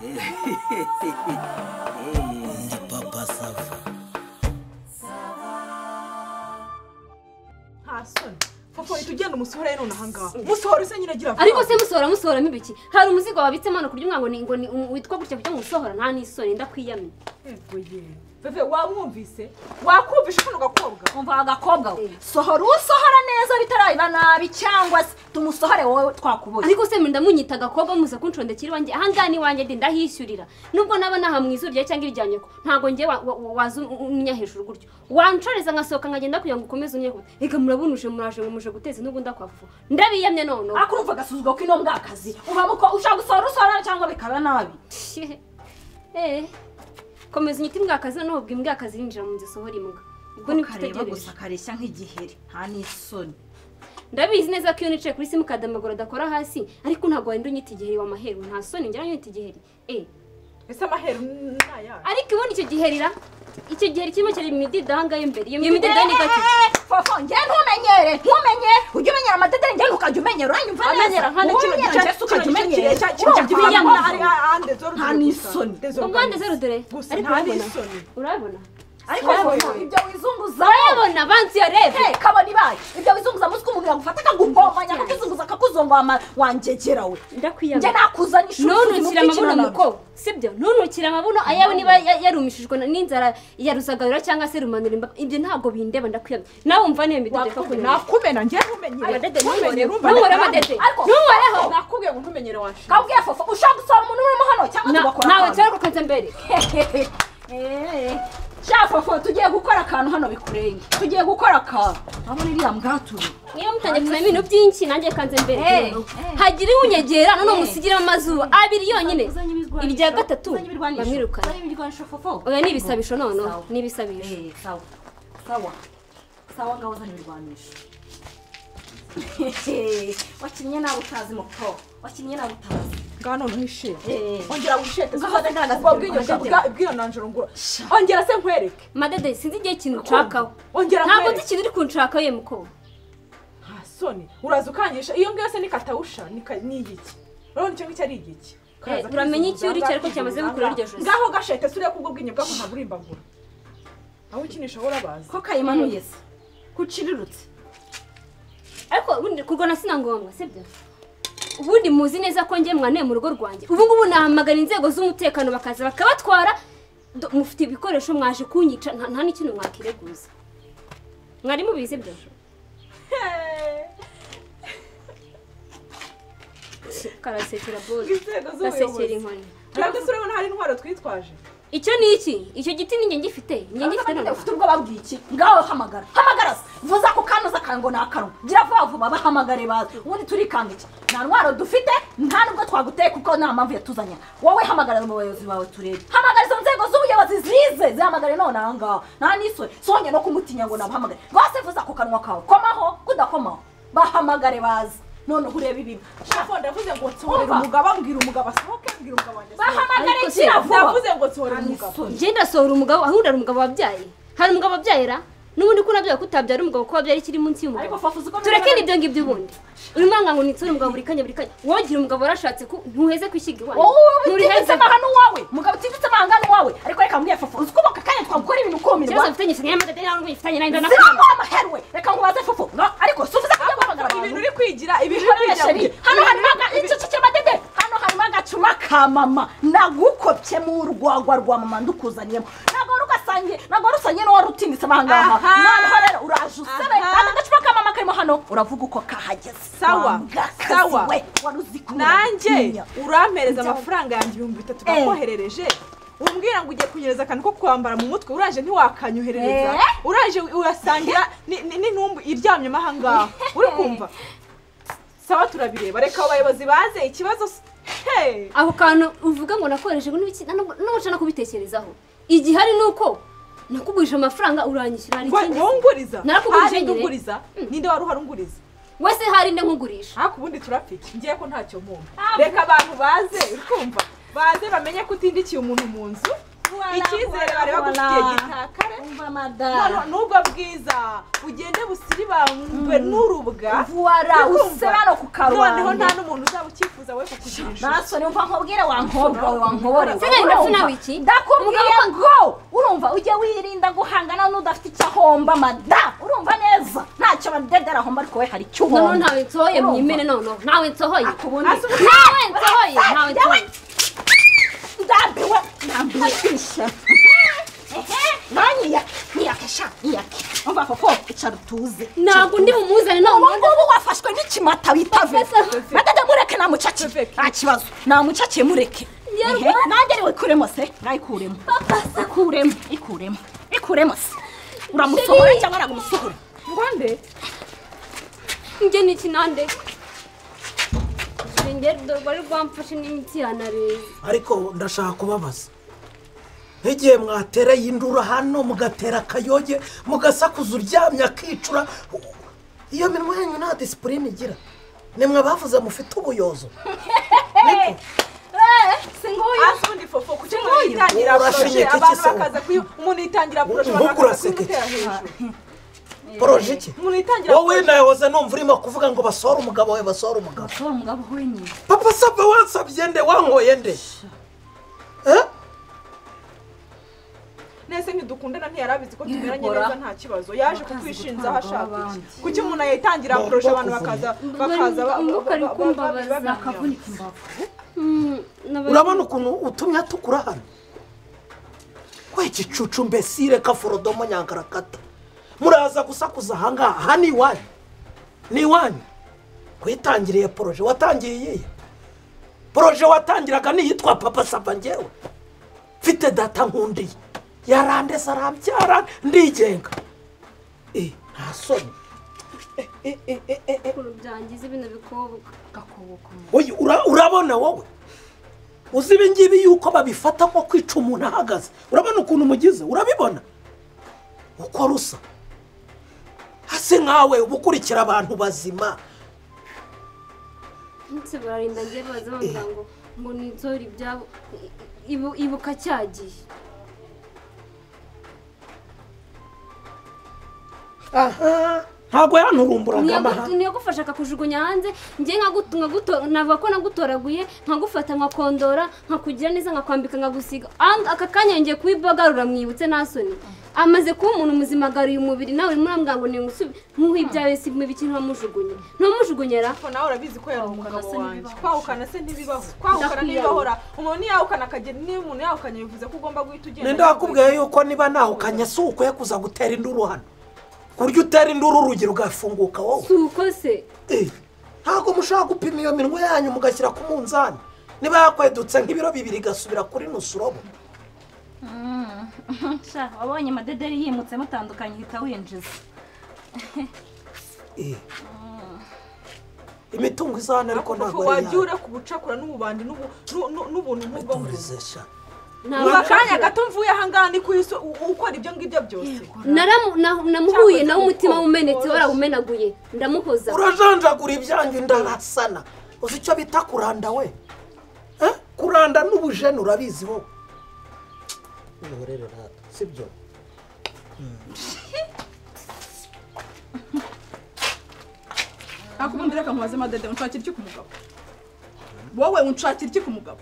Ndi papa sava. Hasoni. Papa itugenda umusohora none ahangaha. Musohora se nyine agira. Ariko se musohora mibiki. Hari umuzigo wabitsemo hano kurya umwango ni witwa gutya kujya musohora nta n'isoni ndakwiyamye. Ego ye. Veve wamwumvise? Wakumvisha kano gakobwa? Umva agakobwa we. Sohora usohora neza bitarayiba nabi cyangwa se tumusohore wowe twakubuye. Ariko se ndamunyita agakobwa muza kunshondekira wanjye ahangani wanjye ndahishyurira. Nubwo naba nahamwizurye cyangwa iryanye ko ntago ngiye waza unya hejuru gutyo. Wancoreza ngasohoka nkagenda kugira ngo ukomeze unye. Ega murabunuje muraje muje guteza n'ubu ndakwafu. Ndabiyamye none. Akurumva gasuzugwa ko ino mbwakazi. Uba muko ushaka gusohora cyangwa bikaba nabi. Komeza unyita imbwakazi noneho ubwo imbwakazi yinjira mu nzu sohora imbwa. Ubwo ni kutegereza gusa kareshya nk'igiheri nta n'isoni. Ndabizi neza ko iyo nicaye kuri simu kadamagora dakora hasi ariko ntago wenda unyita igiheri wa maheru nta soni njya unyita igiheri. Ese maheru naya. Ariko ibona icyo giherira icyo giheri kirimo kiri midida hangaye imbere. Iyo midida ni gati. Fofo njye ntumenyere ujye umenyera amadedere njye ntukajya umenyera uranyumva neza. Amenyera nkane kino gihe ukajya umenyera. Nta n'isoni. Ubwande zero dore. Ariko urabona? Ariko ibyo wizunguza urabona banzi ya reve kabona ibaye ibyo wizunguza musiko umubwira gufata kagumbomanya kakuzunguza kakuzomba wanjegera we ndakwiyama nje nakuzana ishuri nonukira amabuno muko sibyo nonukira amabuno ayawe niba yarumishijwe n'inzara yarusagarura cyangwa se rumanura imba ibyo ntago bindeba ndakwiyama nawe umva niyo midede ko nakumena nje ntumenyere amadede ntumore amadede ntumoreho nakubwiye ngo ntumenyere washi kabwiye fofo ushaka gusora umuntu urimo hano cyangwa tugakora nawe cyariko kanze mbere Shafofo tugiye gukora akantu hano bikurenge. Tugiye gukora akantu. Abo iriya mbwaturu. Niyo mutangiye kuzana ibintu byinshi nanjye kanze mbere. Hagira unyegera none musigira amazuru abiri yonyine. Ibya gatatu bamwirukana. Oya nibisabisho none nibisabisho. Sawa ngaho zana ibirwanisho. Wakinye nawe utazi muko. Wakinye nawe utazi. Ngano ntishe. Ongera wishete bw'iyo nanjoro ngo. Ongera se nkwereke. Madede sinzi igihe kintu nshakaho. Ongera ntabwo nzi ikintu uri kunshaka ye muko. Hasoni uraza ukanyisha iyo ngiyo se ni katawusha ni igiki. Urabona icyo ngicyo ari igiki. Uramenye iki uri cyariko cyamaze gukura iryo jose. Ngaho gashete suriye kubwo bwinye bwako ntaburimbagura. Aho ukinisha urabaza. Ko kayimanuye se. Kucirirutse. Ariko ubundi kurwana sina ngombwa sibyo. Ubundi muzi neza ko ngiye mwane mu rugo rwanjye. Ubu ngubu nahamagara inzego z'umutekano bakaza bakabatwara mufite ibikoresho mwaje kunyica nta n'ikintu mwakireguza. Mwari mubize byo. Karasekera bose. Kasekera inkoni. Kandi surabona hari intwaro twitwaje. Icyo ni iki? Icyo giti ninge ngifite. Ninge ngifite none. Ufite ubwo babwiki. Ngaho hamagara. Hamagara. Vuza ko kanuza kango nakanwa. Gira vuba bahamagare baze. Ubundi turikanga iki? Nta ntwaro dufite, nta nubwo twaguteye kuko nta mpamvu yatuzanya. Wowe hamagara mu bayobozi bawe turebe. Hamagara izo nzego z'ubuyobozi zize. Zihamagare none ahangaha. Nta niswe. Sonye no kumutinya ngo nabahamagare. Bose vuza ko kanwa kawe. Komaho, kudakomaho. Bahamagare baze. None ureba ibibi. Shafo ndavuze ngo tsorera umugabo ambwira umugabo asohoke ambwira umugabo wanjye. Bahamagare kiravuba. Ndavuze ngo tsorera umugabo. Genda sohora umugabo ahunda ari umugabo wabyaye. Hari umugabo wabyayera? Nubundi ko nabyaye kutabyara umugabo ko wabyara ikiri munsi y'umugabo. Ariko fafuze ko tureke nibyo ngibyo ubundi. Urumanga ngo nitsore umugabo buri kanya. Wogira umugabo warashatse ko ntuheze kwishiga iwanyu. Nturiheze mahano wawe. Mugabo tinditse mahangano wawe. Ariko reka mbwiye fafu. Uzi ko bakakanya twagukora ibintu ukomirwa. Cyose mfitanye senya y'amadede yawe ngifitanye nayo ndana. Sima amaherwe. Reka ngubaze fafu. Ariko suvuze ko guhamagara ibintu uri kwigira ibintu kwigira. Hano hari icyo cy'amadede. Hano hari agacuma ka mama. Nagukopye mu rwagwa rwa mama ndukuzaniyemo. Nagwa rusangiye no warutinditse mahangaha. None rero uraje usebe. Agacuma ka mama karimo hano. Uravuga uko kahageze. Sawa. Nanjye urampereza amafaranga yanjye 3,000 bakoherereje. Umbwira ngo ugiye kunyereza akantu ko kwambara mu mutwe uraje ntiwakanyoherereza. Uraje urasangira n'intumbu iryamye mahangaha. Uri kumva? Sawa turabireba. Reka abayobozi baze ikibazo. Aho kantu uvuga ngo nakoresheje n'ibiki n'ubuca nakubitekerezaho. Igihari nuko nakugurije amafaranga uranyishyura ari ikindi. Nguriza. Narakugurije nguriza. Ninde wari uharunguliza? Wese hari nde nkugurisha. Kubundi turafite. Ngiye ko ntacyo mpumba. Reka abantu baze, ukumva. Baze bamenye ko utindikiye umuntu mu nzu. icyizere bari bagufitiye gitakare nubwo bwiza ugende busiribangwe n'urubwa useba no ku karubanda noneho nta n'umuntu uzaba ukifuza we kukugira inshuti nasoni umva nkubwire wankobwa we wankobore ndakubwiye ngo urumva ujye wirinda guhangana n'udafite icyo ahomba mada urumva neza ntacyo badedera ahomba ariko we hari icyo uhomba ntawe nsohoye mwimene ntawe nsohoye ndambiwe isha niyakesha umva koko icara utuze ntabwo ndi bumuzane ubu wafashwe n'ikimata witave madede mureke namucakiye nta kibazo namucakiye mureke nanjye ariwe kuremo se nayikuremo ikuremo se uramusohora cyangwa aramusohora ngwande njye niki nande bari rwamfashe n'imitsi yanareze ariko ndashaka kubabaza nk'igihe mwatereye induru hano mugatera akayoge mugasakuza uryamye akicura iyo minwa yanyu nta disipurine igira nimwe bavuze mufite ubuyozo asundi fofo kuki umuntu yitangira poroje abantu bakaza umuntu yitangira poroje abantu bakaza kumutera hejuru poroje iki umuntu yitangira wowe nayoze numva urimo kuvuga ngo basohore umugabo we wenyine papa saba wansabye nde wankoye nde nese ntidukundana ntiyarabizi ko tumeranye neza nta kibazo yaje kukwishinza aho ashaka kuki umuntu yayitangira poroje abantu bakaza bakavunika imbavu urabona ukuntu utumye atukura hano we gicucu mbesire kaforodomo nyangarakata muraza gusakuza ahangaha aha ni iwanyu witangiriye poroje watangiye iyihe poroje watangiraga niyitwa papa saba njyewe mfite data nkundiye yarandese arabyara ndigenga nta soni byangize bino bikobwa urabona wowe uzi ibi ngibi yuko babifata nko kwica umuntu ahagaze urabona ukuntu umugize urabibona uko rusa hasi nkawe uba ukurikira abantu bazima ndetse bararinda ngiye baza bambwira ngo ni inzori ibyabo ibuka cyagiye aha ntabwo yanturumburaga amahanga niyo gufasha akakujugunya hanze njye navuga ko nagutoraguye nkagufata nkakondora nkakugira neza nkakwambika nkagusiga aka kanya ngiye kubibagarura mwibutse nasoni amaze kuba umuntu muzima agaruye umubiri nawe urimo urambwira ngo nkuhe ibyawe si mu biki ntamujugunye ntumujugunyera nawe urabizi ko yari umugabo wanjye kwahukana se ntibibaho kwahukana ntibibahora umuntu yahukana akagera niba umuntu yahukanye bivuze ko ugomba guhita ugenda ninde wakubwiye yuko niba nahukanye si ukwiye kuza gutera induru hano kurya utera induru urugero ugafunguka wowe si uko se ntabwo mushaka gupima iyo minwa yanyu mugashyira ku munzani niba yakwedutse nk'ibiro 2 igasubira kuri nusurobo wabonye amadederi yimutse mutandukanye uhita winjiza imitungo izana ariko ntabwo ari yawe wajya ku bucakura n'ububandi n'ubuntu nk'ubwo murizesha akanya gato mvuye ahangaha ni kuyiso ukora ibyo ngibyo byose namuhuye nawe umutima umenetse warawumenaguye ndamuhoza urajanjagura ibyanyu ndarasana uzi icyo bita kuranda we kuranda n'ubujene urabizi wowe sibyo akubundi reka nkubaze madede unshakira iki ku mugabo wowe unshakira iki ku mugabo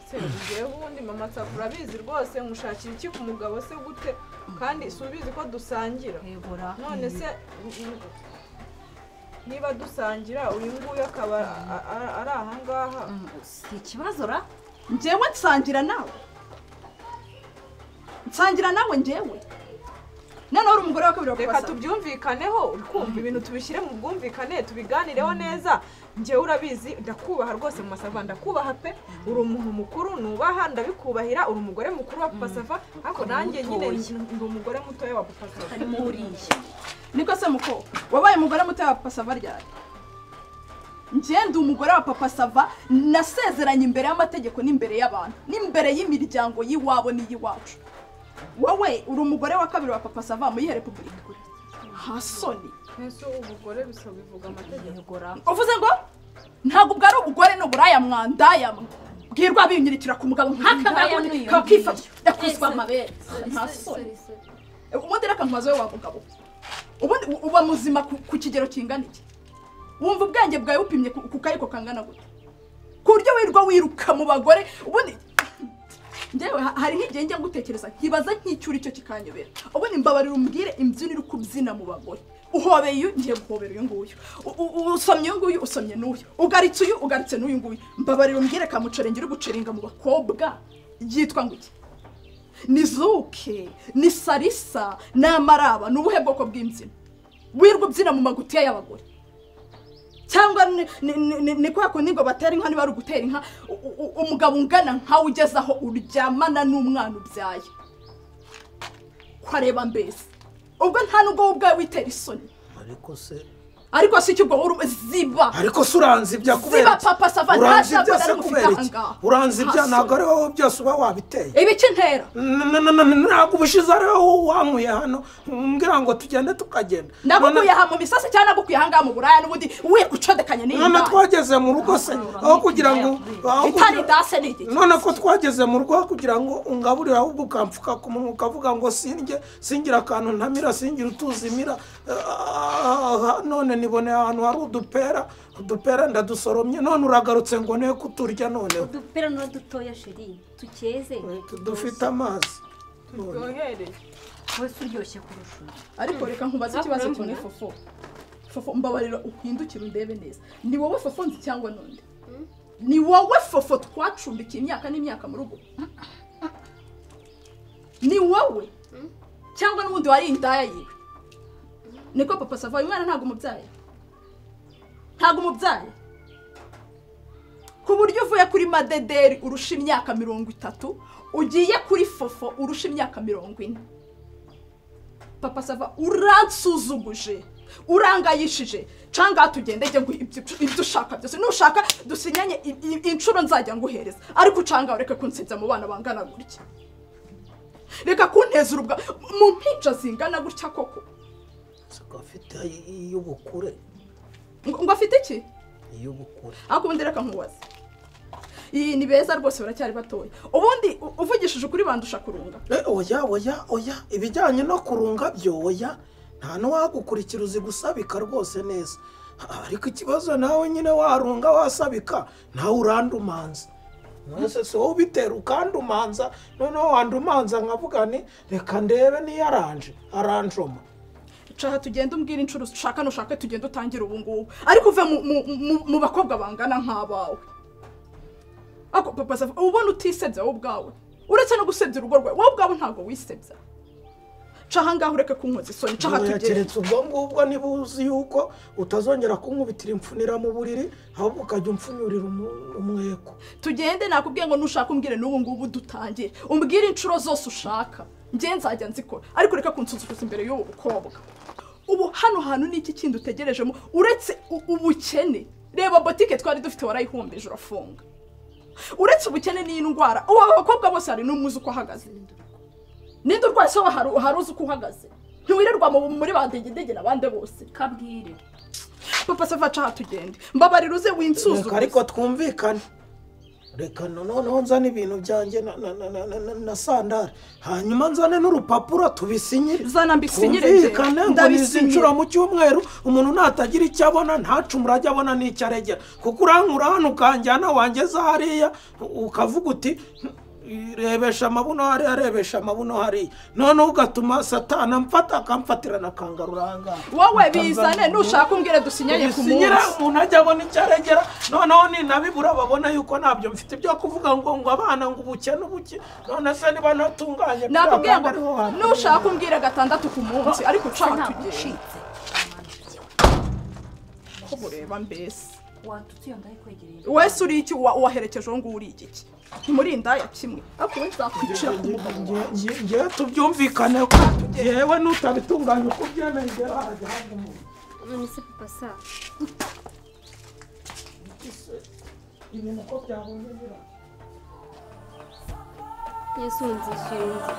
se ubundi mama Safura abizi rwose nkushakira iki ku mugabo se gute kandi subizi ko dusangira none se niba dusangira uyu nguyu akaba ari ahangaha si ikibazo ra njyewe nsangira nawe njyewe noneho uri umugore wa kabiri reka tubyumvikaneho uri kumva ibintu tubishyire mu bwumvikane tubiganireho neza njyewe urabizi ndakubaha rwose mu Masava ndakubaha pe uri umuntu mukuru nubaha ndabikubahira uri umugore mukuru wa Papa Sava ariko nanjye nyine ndi umugore mutoya wa Papa Sava ari muhuriye niko se muko wabaye umugore mutoya wa Papa Sava ryari njye ndi umugore wa Papa Sava nasezeranye imbere y'amategeko n'imbere y'abantu n'imbere y'imiryango y'iwabo n'iyiwacu wowe uri umugore wa kabiri wa Papa Sava muri Repubulika hasoni ese ubugore bisa bivuga amategeko uvuze ngo ntabwo bwari ubugore n'uburaya mwandaya bwirwa binyirikira ku mugabo nk'akangaya kakifata yakuzwa amabere nta soni ubundi reka nkubaze we wa mugabo ubundi uba muzima ku kigero kingana iki wumva ubwenge bwawe bupimye ku kayiko kangana gute ku buryo wirwa wiruka mu bagore ubundi njyewe hari nk'igihe njya gutekereza nkibaza nk'icyuri cyo kikanyobera ubundi mbabarira umbwire imbyino iri kubyina mu bagore uhobeye uyu ngiye guhobera uyu nguyu usomye uyu nguyu usomye n'uyu ugaritse uyu ugaritse n'uyu nguyu mbabarira umbwire kamucerenge uri guceringa mu bakobwa yitwa ngo iki ni zuke ni sarisa ni amaraba ni ubuhe bwoko bw'imbyino wirwa ubyina mu magutiya y'abagore cyangwa ni kwa kundi ngo batera inka niba ari ugutera inka umugabo ungana nkawe ugeze aho uryamana n'umwana ubyaye kwareba mbese ubwo nta nubwo wowe ubwawe witera isoni ariko si icyo ubwo wowe ziba ariko se uranzi ibya kubera ziba papa sava uranzi ibya se kubera iki uranzi ibya ntabwo ari wowe byose uba wabiteye ibiki ntera ntabwo ubushize ari wowe wankuye hano mbwira ngo tugende tukagenda nagukuye aha mu misasi cyangwa nagukuye aha ngaha mu buraya n'ubundi we ucodekanye n'iyi none twageze mu rugo se aho kugira ngo itari dase ni iki none ko twageze mu rugo kugira ngo ungaburire ahubwo ukamfuka ku munwa ukavuga ngo singira akantu ntamira singira utuzimira none nibone ahantu hari udupera ndadusoromye none uragarutse ngo ne kuturya none udupera no dutoya sheri tukeze dufite amazi turyohere wese uryoshye kurusha ariko reka nkubaze ikibazo kimwe fofo mbabarira uhindukire undebe neza ni wowe fofo nzi cyangwa none ni wowe fofo twacumbikiye imyaka n'imyaka mu rugo ni wowe cyangwa n'ubundi wari indaya yiwe niko papa sava uyu mwana ntabwo umubyaye ku buryo uvuye kuri madederi urusha imyaka 30 ugiye kuri fofo urusha imyaka 40 papa sava uransuzuguje urangayishije canga tugende ngo ibyo ushaka byose nushaka dusinyanye inshuro nzajya nguhereza ariko canga ureke kunsebya mu bana bangana gutya reka kunteza urubwa mu mpinja zingana gutya koko afite iy'ubukure ngo afite iki iy'ubukure ariko ubundi reka nkubaze iyi ni beza rwose baracyari batoya ubundi uvugishije ukuri bandusha kurunga oya ibijyanye no kurunga byo oya nta n'uwagukurikira uzi gusabika rwose neza ariko ikibazo nawe nyine warunga wasabika nawe urandumanza mwese si wowe ubitera ukandumanza noneho wandumanza nkavuga ni reka ndebe niyo aranjoma caha tugenda umbwira inshuro ushaka nushaka tugenda utangira ubu ngubu ariko uve mu bakobwa bangana nk'abawe ako papa sava ubona utisebya wowe ubwawe uretse no gusebya urugo rwawe wowe ubwawe ntabwo wisebya caha ngaho ureke kunkoza isoni caha tugenda keretse ubwo ngubwo niba uzi yuko utazongera kunkubitira imfunira mu buriri ahubwo ukajya umfunyurira umweko tugende nakubwiye ngo nushaka umbwire n'ubu ngubu dutangire umbwire inshuro zose ushaka njye nzajya nzikora ariko reka kunsuzuguza imbere y'ubu bukobwa ubu hano hantu ni iki kindi utegerejemo uretse ubukene reba botike twari dufite warayihombeje urafunga uretse ubukene n'indwara ubu abakobwa bose hari n'umuzi uko ahagaze ninde urwaye se hari uzi uko uhagaze ntiwirirwa muri bandegedege n'abandi bose kabwire papa sava caha tugende mbabarira uze winsuzuguza ariko twumvikane reka noneho nzane ibintu byanjye na sandari hanyuma nzane n'urupapuro tubisinyire zana mbisinyire twumvikane ngo nizi inshuro mu cyumweru umuntu natagira icyo abona ntacumura ajya abona n'icyo aregera kuko urankura hano ukanjyana wangeza hariya ukavuga uti rebesha amabuno hariya rebesha amabuno hariya noneho ugatuma satana mfata akamfatira na kangarura ahangaha wowe bizane nushaka umbwire dusinyanye ku munsi umuntu ajya abona icyo aregera noneho ninabibura babona yuko ntabyo mfite ibyo kuvuga ngo abana ngo ubukene ubuki none se niba natunganye nakubwiye ngo nushaka umbwire 6 ku munsi ariko ucaha tugende ko bureba mbese watutiye ndaye kwegereye wese uri iki waherekeje ngo uri igiki muri indaya kimwe ariko we nzakwicira ku mugabo ngiye tubyumvikane ko yewe nutabitunganya uko byemeye harajya hanga umuntu none se papa sa ibintu ko byahungira yesu nzishinze